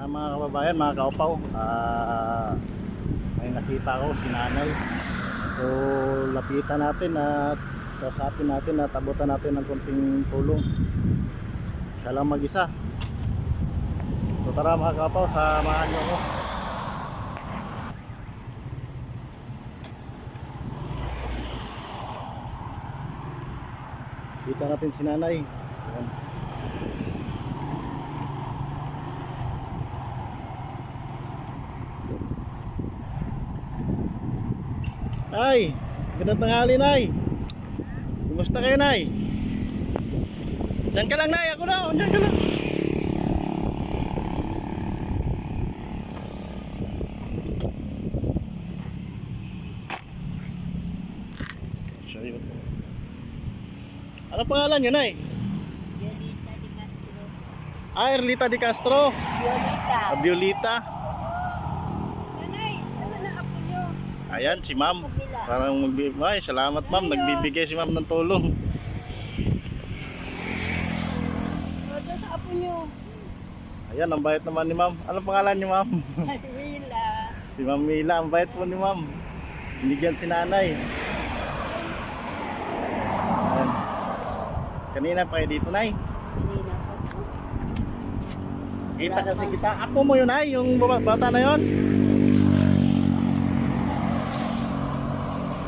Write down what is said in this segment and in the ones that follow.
Mga kababayan, mga kaupaw, may nakita ko si nanay. So lapitan natin at kausapin natin at abutan natin ng konting tulong. Siya lang mag-isa. So tara mga kaupaw, samahan niyo ako. Kita natin si nanay. Ayan. Ay, gandang tanghali, Nay. Kumusta kayo, Nay? Diyan ka lang, Nay. Ako na, diyan ka lang. Ano pangalan niyo, Nay? Violeta de Castro. Erlita de Castro. Violeta. Violeta. Nanay, ano na apo nyo? Ayan, si Ma'am. Parang magbibigay. Salamat, Ma'am. Nagbibigay si Ma'am ng tulong. Ano sa apo nyo? Ayan, ang bait naman ni Ma'am. Ano pangalan niyo, Ma'am? Mila. Si Ma'am Mila. Ang bait po ni Ma'am. Binigyan si nanay. Ayan. Kanina pa kayo dito, Nay. Kanina pa po. Kita kasi kita. Apo mo yun, Nay. Yung bata na yun.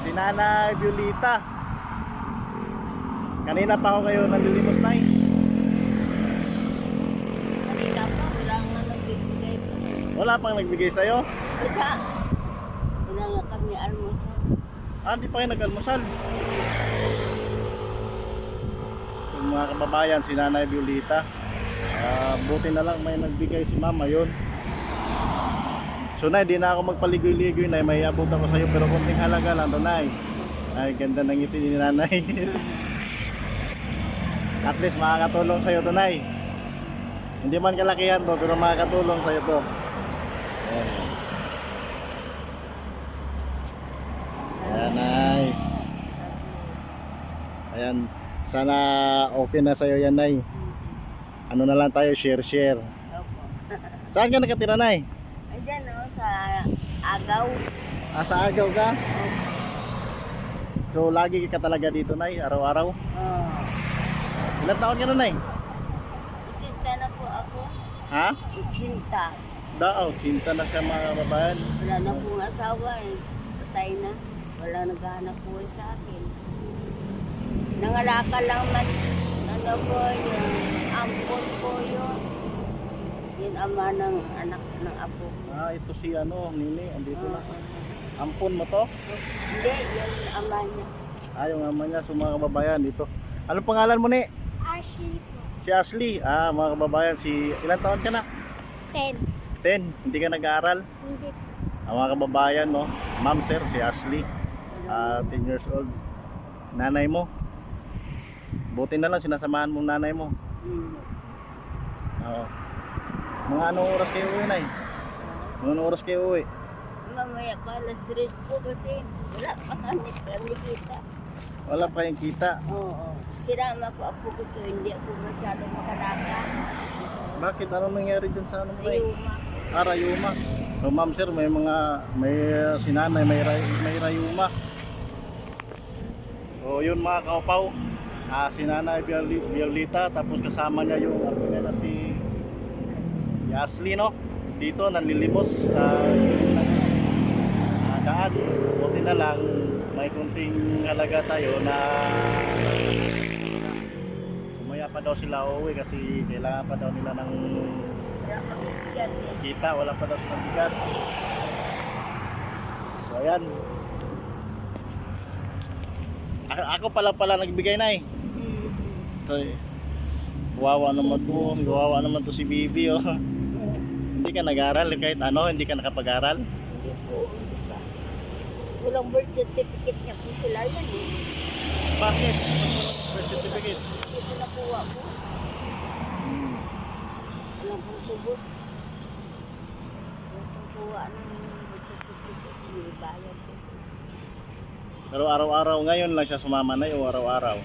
Si Nanay Violeta. Kanina pa ako kayo nanlilimos, Nay. Kanina pa, wala nga nagbibigay pa. Wala pang nagbigay sa'yo. Wala. Wala nga kami almusal. Di pa kayo nag-almusal. Yung mga kababayan, si Nanay Violeta. Buti na lang may nagbigay si Mama yun. So Nay, di na ako magpaligoy-ligoy, Nay. May abot ako sa'yo pero konting halaga lang to, Nay. Ay, ganda ng ngiti ni Nanay. At least makakatulong sa'yo to, Nay. Hindi man kalakihan to, pero makakatulong sa'yo to. Ayan. Ayan, Nay. Ayan. Sana okay na sa'yo yan, Nay. Ano na lang tayo, share. Opo. Saan ka nakatira, Nay? Ayan o, sa agaw. Sa agaw ka? So lagi ka talaga dito, Nay, araw-araw? Oo. Ilan taon ka na, Nay? Isinta na po ako. Ha? Isinta. Cinta na siya, mga kababayan. Wala na pong asawa eh. Patay na. Wala naghahanap buhay sa akin. Nangalaka lang man. Ano po yung ampon po yun. Yung ama ng anak ng apo ko. Ito si Nini, andito na. Oo. Ampon mo to? Hindi, yung ama niya. Yung ama niya, so mga kababayan dito. Anong pangalan mo, ni? Ashley po. Si Ashley. Mga kababayan, ilan taon ka na? 10. 10. Hindi ka nag-aaral? Hindi po. Mga kababayan, no? Ma'am, sir, si Ashley. 10 years old. Nanay mo? Buti na lang sinasamahan mong nanay mo. Oo. Mga anong oras kayo uwi, Nay? Mga anong oras kayo uwi? Mamaya pa alas 3 po kasi wala pa kami kita. Wala pa kayong kita. Oo. Sinama ko apo ko to, hindi ako masyadong makalaka. Bakit? Anong nangyari dyan sa ano mo, Nay? Rayuma. Rayuma. So ma'am, sir, may sinanay, may rayuma. So yun, mga kaupaw. Si Nanay Violeta, tapos kasama niya yung apo niya na si Ashley, no? Dito nanlilimos sa daan. Buti na lang may kunting halaga tayo na umaya pa daw sila uuwi kasi kailangan pa daw nila ng Wala kami bigat eh. kita, wala pa daw silang bigat. So ayan. Ako pala nagbigay, Nay. So, kawawa naman to si Bibi, oh. Hindi ka nag-aral kahit hindi ka nakapag-aral. Hindi po. Hindi pa. Walang birth certificate niya po sila yan eh. Bakit? Birth certificate. Hindi ko nakuha po. Walang pong tugot. Walang pong kuha ng birth certificate. Hindi bayad siya. Pero araw-araw ngayon lang siya sumama na o araw-araw?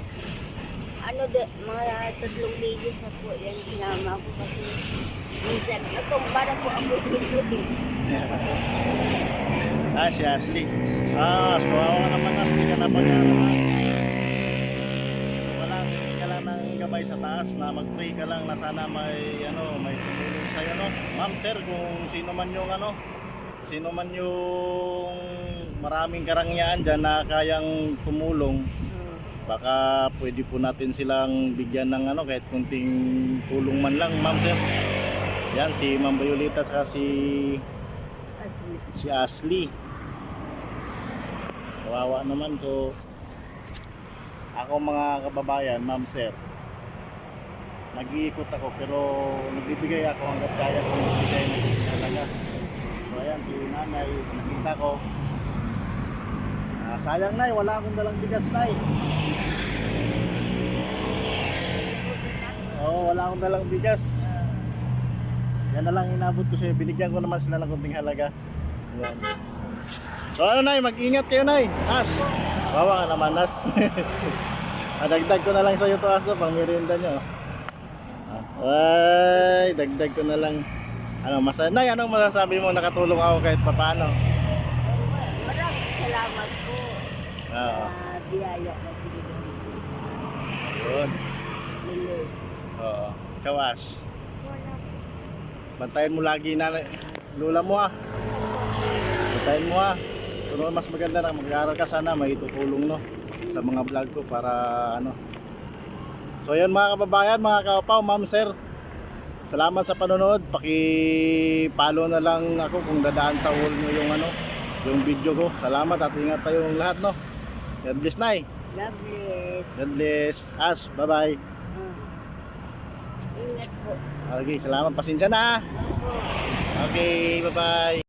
mga 3 ligo sa po yan sinama ko kasi minsan natumba na po ako dito eh. Si Ashley. Kawawa ka naman, Ashley, ka na pag-aaral. Ka lang ng gabay sa taas na mag-pray ka lang na sana may tumulong sa'yo, no? Ma'am, sir, kung sino man yung maraming karangyaan dyan na kayang tumulong, baka pwede po natin silang bigyan ng kahit kunting tulong man lang, ma'am, sir. Yan, si Ma'am Violeta at si Ashley. Kawawa naman to. Ako mga kababayan, ma'am, sir, nag-iikot ako pero nagbibigay ako hanggat kaya kong magbigay ng talaga. So ayan, si nanay, nakita ko. Sayang, nay, wala akong dalang bigas, nay. Oo, wala akong dalang bigas. Yan na lang inabot ko sa'yo. Binigyan ko naman sila ng kunting halaga. Yan. So ano, nay, mag-ingat kayo, nay. As, wawa ka naman, As. Dagdag ko na lang sa'yo to, As, pang merienda nyo. Ay, dagdag ko na lang. Nay, anong masasabi mo, nakatulong ako kahit papaano? Maraming salamat po Oo. sa biyaya na binigay Yun. ni Lord. Oo. Ikaw, As. Wala po. Bantayan mo lagi na lula mo, ah. Bantayan mo, ah. Pero mas maganda na mag-aaral ka, sana may tutulong, no, sa mga vlog ko para So yun, mga kababayan, mga kaupaw, ma'am, sir, salamat sa panonood. Paki-follow na lang ako kung dadaan sa wall nyo yung video ko. Salamat at ingat tayong lahat, no. God bless, nay. God bless. God bless. As, bye-bye. Ingat po. Okay, salamat. Pasensya na, ah. Opo. Okay, bye-bye.